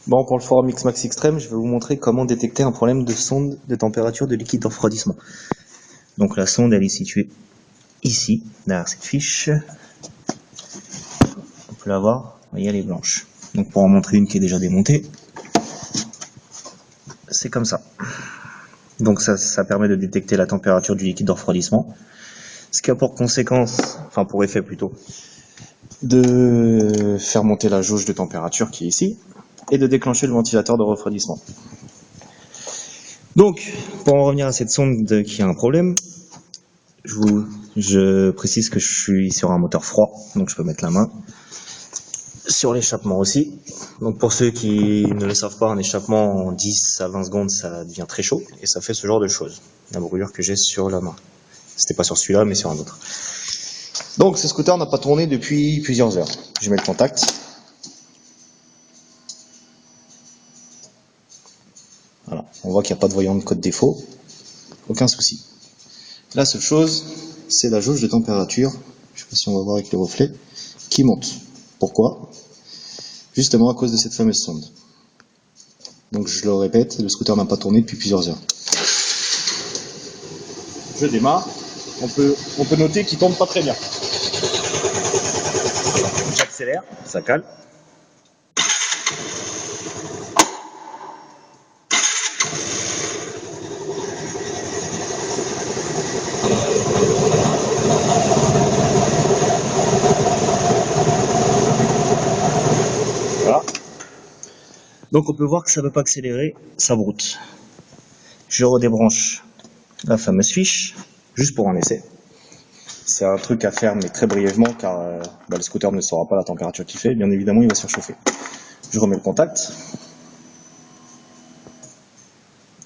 Bon, pour le forum Mixmax Extreme, je vais vous montrer comment détecter un problème de sonde de température de liquide de refroidissement. Donc la sonde, elle est située ici, derrière cette fiche. On peut la voir, vous voyez, elle est blanche. Donc pour en montrer une qui est déjà démontée, c'est comme ça. Donc ça permet de détecter la température du liquide de refroidissement. Ce qui a pour conséquence, enfin pour effet plutôt, de faire monter la jauge de température qui est ici, et de déclencher le ventilateur de refroidissement. Donc, pour en revenir à cette sonde qui a un problème, je précise que je suis sur un moteur froid, donc je peux mettre la main. Sur l'échappement aussi. Donc pour ceux qui ne le savent pas, un échappement en 10 à 20 secondes, ça devient très chaud, et ça fait ce genre de choses. La brûlure que j'ai sur la main. C'était pas sur celui-là, mais sur un autre. Donc ce scooter n'a pas tourné depuis plusieurs heures. Je mets le contact. Voilà, on voit qu'il n'y a pas de voyant de code défaut. Aucun souci. La seule chose, c'est la jauge de température, je sais pas si on va voir avec le reflet, qui monte. Pourquoi? Justement à cause de cette fameuse sonde. Donc je le répète, le scooter n'a pas tourné depuis plusieurs heures. Je démarre, on peut noter qu'il tourne pas très bien. J'accélère, ça cale. Voilà. Donc on peut voir que ça ne veut pas accélérer, ça broute. Je redébranche la fameuse fiche, juste pour un essai. C'est un truc à faire, mais très brièvement, car le scooter ne saura pas la température qu'il fait. Bien évidemment, il va surchauffer. Je remets le contact.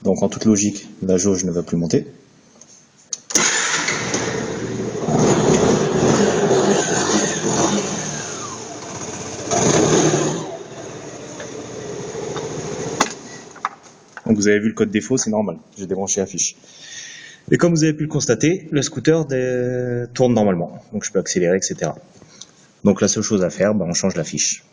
Donc en toute logique, la jauge ne va plus monter. Donc vous avez vu le code défaut, c'est normal. J'ai débranché la fiche. Et comme vous avez pu le constater, le scooter tourne normalement. Donc je peux accélérer, etc. Donc la seule chose à faire, on change la fiche.